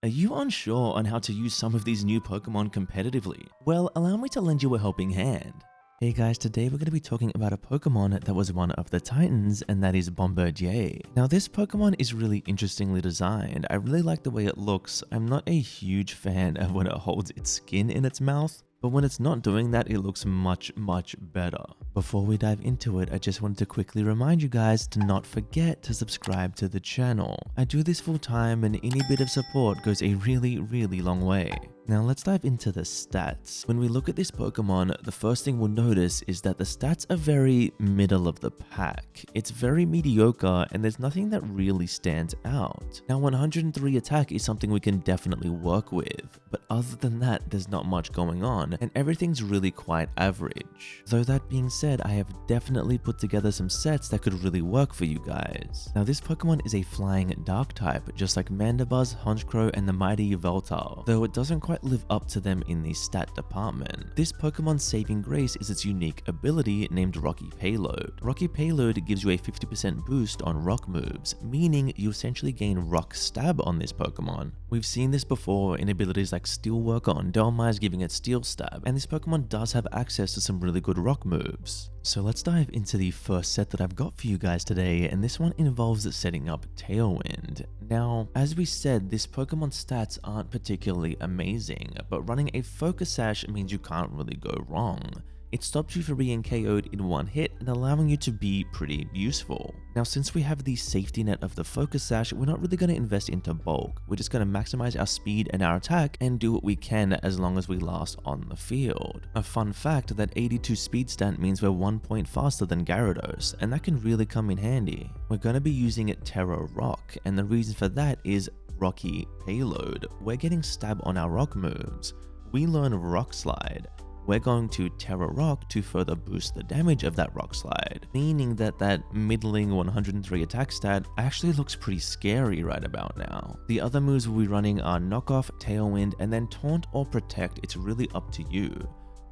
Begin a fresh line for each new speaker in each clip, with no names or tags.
Are you unsure on how to use some of these new Pokemon competitively? Well, allow me to lend you a helping hand. Hey guys, today we're going to be talking about a Pokemon that was one of the Titans, and that is Bombirdier. Now this Pokemon is really interestingly designed. I really like the way it looks. I'm not a huge fan of when it holds its skin in its mouth, but when it's not doing that, it looks much better. Before we dive into it, I just wanted to quickly remind you guys to not forget to subscribe to the channel. I do this full time and any bit of support goes a really long way. Now let's dive into the stats. When we look at this Pokemon, the first thing we'll notice is that the stats are very middle of the pack. It's very mediocre and there's nothing that really stands out. Now 103 attack is something we can definitely work with, but other than that there's not much going on and everything's really quite average. Though that being said, I have definitely put together some sets that could really work for you guys. Now this Pokemon is a flying dark type, just like Mandibuzz, Honchkrow, and the mighty Yveltal, though it doesn't quite live up to them in the stat department. This Pokemon's saving grace is its unique ability named Rocky Payload. Rocky Payload gives you a 50% boost on rock moves, meaning you essentially gain rock stab on this Pokemon. We've seen this before in abilities like Steel Worker on Dhelmise, giving it steel stab, and this Pokemon does have access to some really good rock moves. So let's dive into the first set that I've got for you guys today, and this one involves setting up Tailwind. Now, as we said, this Pokemon's stats aren't particularly amazing, but running a Focus Sash means you can't really go wrong. It stops you from being KO'd in one hit and allowing you to be pretty useful. Now since we have the safety net of the Focus Sash, we're not really going to invest into bulk. We're just going to maximize our speed and our attack and do what we can as long as we last on the field. A fun fact, that 82 speed stat means we're 1 point faster than Gyarados, and that can really come in handy. We're going to be using Terra Rock, and the reason for that is Rocky Payload. We're getting stab on our rock moves. We learn Rock Slide. We're going to Terra Rock to further boost the damage of that Rock Slide, meaning that that middling 103 attack stat actually looks pretty scary right about now. The other moves we'll be running are Knock Off, Tailwind, and then Taunt or Protect. It's really up to you.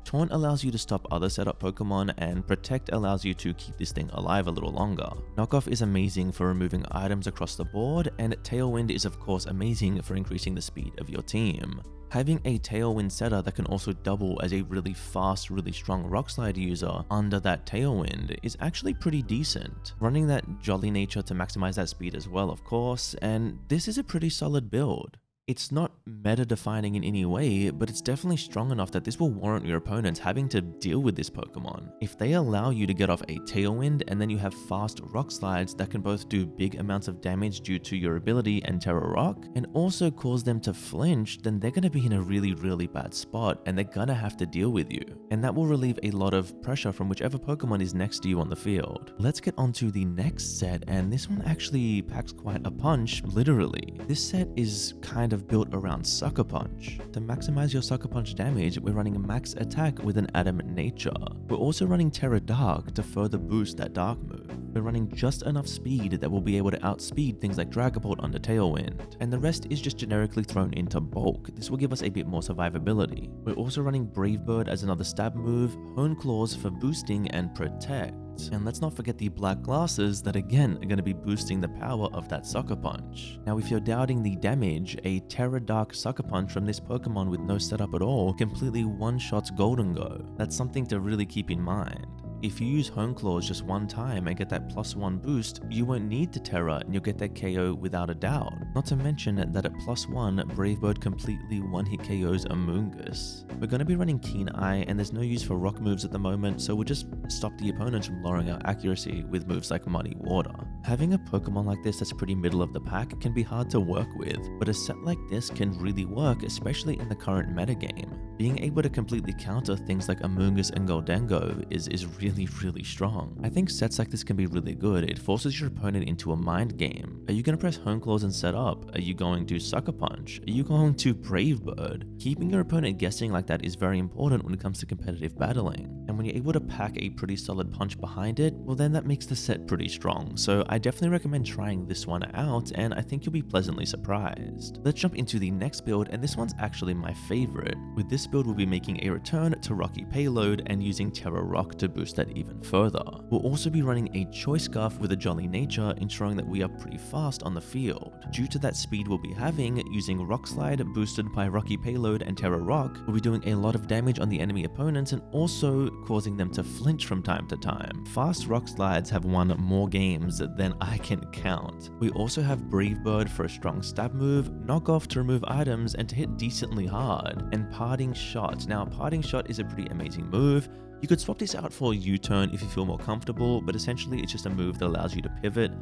Taunt allows you to stop other setup Pokemon, and Protect allows you to keep this thing alive a little longer. Knockoff is amazing for removing items across the board, and Tailwind is of course amazing for increasing the speed of your team. Having a Tailwind setter that can also double as a really fast, really strong Rock Slide user under that Tailwind is actually pretty decent. Running that Jolly Nature to maximize that speed as well, of course, and this is a pretty solid build. It's not meta-defining in any way, but it's definitely strong enough that this will warrant your opponents having to deal with this Pokemon. If they allow you to get off a Tailwind and then you have fast Rock Slides that can both do big amounts of damage due to your ability and Terra Rock, and also cause them to flinch, then they're going to be in a really bad spot and they're going to have to deal with you. And that will relieve a lot of pressure from whichever Pokemon is next to you on the field. Let's get on to the next set, and this one actually packs quite a punch, literally. This set is kind of built around Sucker Punch. To maximize your Sucker Punch damage, we're running max attack with an Adamant Nature. We're also running Terra Dark to further boost that Dark move. We're running just enough speed that we'll be able to outspeed things like Dragapult under Tailwind, and the rest is just generically thrown into bulk. This will give us a bit more survivability. We're also running Brave Bird as another stab move, Hone Claws for boosting and protect. And let's not forget the black glasses that again are going to be boosting the power of that Sucker Punch. Now if you're doubting the damage, a Terra Dark Sucker Punch from this Pokemon with no setup at all completely one-shots Golden Go. That's something to really keep in mind. If you use Hone Claws just one time and get that +1 boost, you won't need to Terra and you'll get that KO without a doubt. Not to mention that at +1, Brave Bird completely one-hit KOs Amoonguss. We're going to be running Keen Eye, and there's no use for rock moves at the moment, so we'll just stop the opponents from lowering our accuracy with moves like Muddy Water. Having a Pokemon like this that's pretty middle of the pack can be hard to work with, but a set like this can really work, especially in the current metagame. Being able to completely counter things like Amoonguss and Goldengo is really strong. I think sets like this can be really good. It forces your opponent into a mind game. Are you going to press Hone Claws and set up? Are you going to Sucker Punch? Are you going to Brave Bird? Keeping your opponent guessing like that is very important when it comes to competitive battling. And and when you're able to pack a pretty solid punch behind it, well then that makes the set pretty strong. So I definitely recommend trying this one out, and I think you'll be pleasantly surprised. Let's jump into the next build, and this one's actually my favorite. With this build, we'll be making a return to Rocky Payload and using Terra Rock to boost that even further. We'll also be running a Choice Scarf with a jolly nature, ensuring that we are pretty fast on the field. Due to that speed we'll be having, using Rock Slide boosted by Rocky Payload and Terra Rock, we'll be doing a lot of damage on the enemy opponents and also causing them to flinch from time to time. Fast Rock Slides have won more games than I can count. We also have Brave Bird for a strong stab move, Knock Off to remove items and to hit decently hard, and Parting Shot. Now, Parting Shot is a pretty amazing move. You could swap this out for U-turn if you feel more comfortable, but essentially it's just a move that allows you to pivot.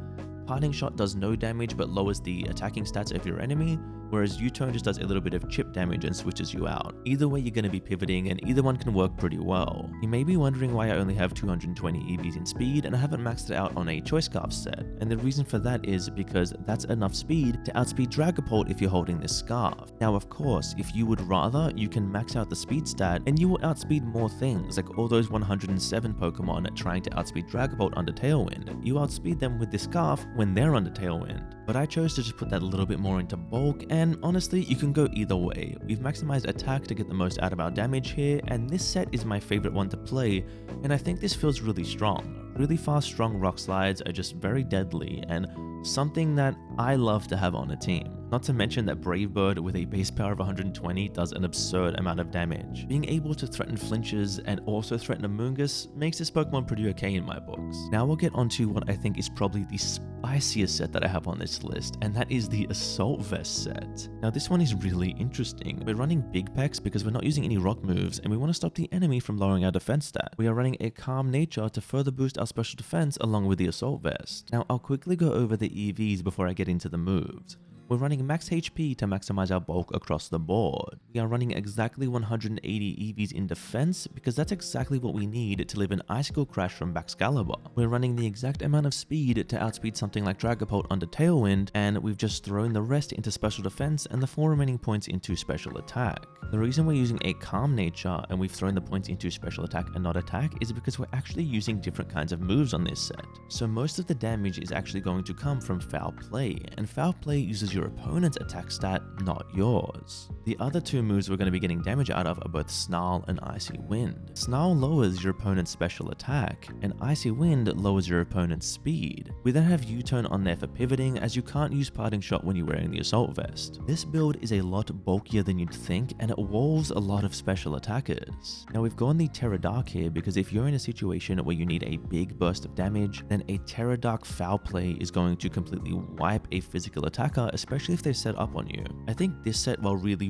Parting Shot does no damage but lowers the attacking stats of your enemy, whereas U-turn just does a little bit of chip damage and switches you out. Either way, you're going to be pivoting, and either one can work pretty well. You may be wondering why I only have 220 EVs in speed and I haven't maxed it out on a Choice Scarf set, and the reason for that is because that's enough speed to outspeed Dragapult if you're holding this scarf. Now of course, if you would rather, you can max out the speed stat and you will outspeed more things, like all those 107 Pokemon trying to outspeed Dragapult under Tailwind. You outspeed them with this scarf when they're under Tailwind. But I chose to just put that a little bit more into bulk, and honestly, you can go either way. We've maximized attack to get the most out of our damage here, and this set is my favorite one to play, and I think this feels really strong. Really fast, strong Rock Slides are just very deadly, and something that I love to have on a team. Not to mention that Brave Bird with a base power of 120 does an absurd amount of damage. Being able to threaten flinches and also threaten Amoonguss makes this Pokemon pretty okay in my books. Now we'll get onto what I think is probably the spiciest set that I have on this list, and that is the Assault Vest set. Now this one is really interesting. We're running Big Pecs because we're not using any rock moves and we want to stop the enemy from lowering our defense stat. We are running a Calm Nature to further boost our special defense along with the Assault Vest. Now I'll quickly go over the EVs before I get into the moves. We're running max HP to maximize our bulk across the board. We are running exactly 180 EVs in defense because that's exactly what we need to live an Icicle Crash from Baxcalibur. We're running the exact amount of speed to outspeed something like Dragapult under Tailwind, and we've just thrown the rest into special defense and the 4 remaining points into special attack. The reason we're using a Calm Nature and we've thrown the points into special attack and not attack is because we're actually using different kinds of moves on this set. So most of the damage is actually going to come from Foul Play, and Foul Play uses your opponent's attack stat, not yours. The other 2 moves we're going to be getting damage out of are both Snarl and Icy Wind. Snarl lowers your opponent's special attack, and Icy Wind lowers your opponent's speed. We then have U-turn on there for pivoting, as you can't use Parting Shot when you're wearing the Assault Vest. This build is a lot bulkier than you'd think, and it walls a lot of special attackers. Now we've gone the Terra Dark here because if you're in a situation where you need a big burst of damage, then a Terra Dark Foul Play is going to completely wipe a physical attacker, especially if they're set up on you. I think this set, while really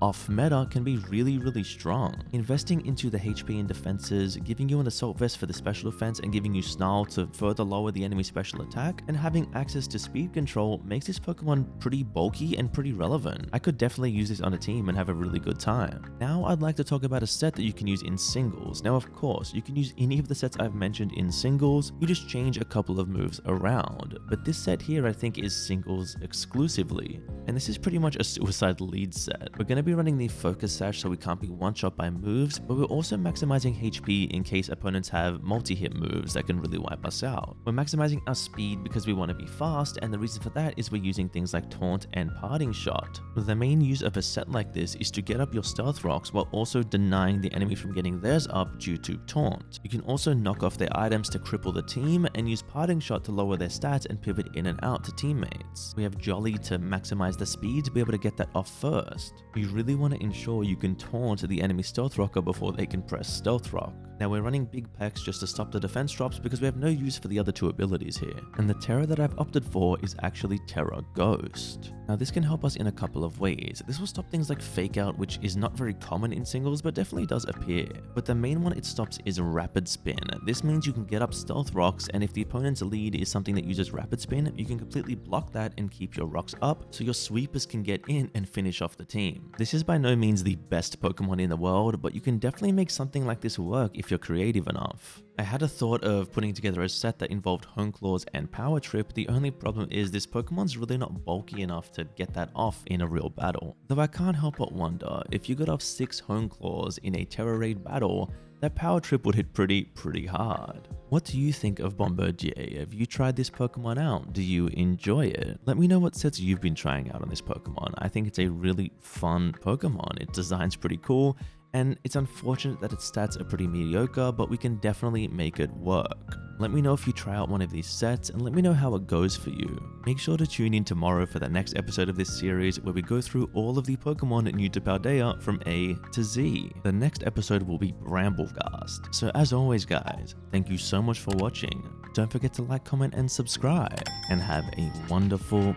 off meta, can be really strong. Investing into the HP and defenses, giving you an Assault Vest for the special defense and giving you Snarl to further lower the enemy special attack, and having access to speed control makes this Pokemon pretty bulky and pretty relevant. I could definitely use this on a team and have a really good time. Now I'd like to talk about a set that you can use in singles. Now of course, you can use any of the sets I've mentioned in singles, you just change a couple of moves around. But this set here I think is singles exclusively, and this is pretty much a suicide lead set. We're going to be running the Focus Sash so we can't be one-shot by moves, but we're also maximizing HP in case opponents have multi-hit moves that can really wipe us out. We're maximizing our speed because we want to be fast, and the reason for that is we're using things like Taunt and Parting Shot. The main use of a set like this is to get up your Stealth Rocks while also denying the enemy from getting theirs up due to Taunt. You can also knock off their items to cripple the team and use Parting Shot to lower their stats and pivot in and out to teammates. We have Jolly to maximize the speed to be able to get that off first. We really want to ensure you can taunt the enemy Stealth Rocker before they can press Stealth Rock. Now we're running Big Pecs just to stop the defense drops because we have no use for the other 2 abilities here. And the Terra that I've opted for is actually Terra Ghost. Now this can help us in a couple of ways. This will stop things like Fake Out, which is not very common in singles but definitely does appear. But the main one it stops is Rapid Spin. This means you can get up Stealth Rocks, and if the opponent's lead is something that uses Rapid Spin, you can completely block that and keep your rocks up so your sweepers can get in and finish off the team. This is by no means the best Pokemon in the world, but you can definitely make something like this work if you're creative enough. I had a thought of putting together a set that involved Hone Claws and Power Trip. The only problem is this Pokemon's really not bulky enough to get that off in a real battle. Though I can't help but wonder, if you got off 6 Hone Claws in a Terra Raid battle, that power trip would hit pretty hard. What do you think of Bombirdier? Have you tried this Pokemon out? Do you enjoy it? Let me know what sets you've been trying out on this Pokemon. I think it's a really fun Pokemon. Its design's pretty cool, and it's unfortunate that its stats are pretty mediocre, but we can definitely make it work. Let me know if you try out one of these sets, and let me know how it goes for you. Make sure to tune in tomorrow for the next episode of this series where we go through all of the Pokemon new to Paldea from A to Z. The next episode will be Brambleghast. So as always guys, thank you so much for watching. Don't forget to like, comment, and subscribe, and have a wonderful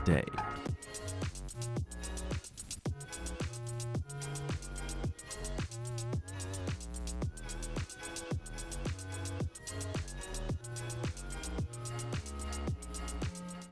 day.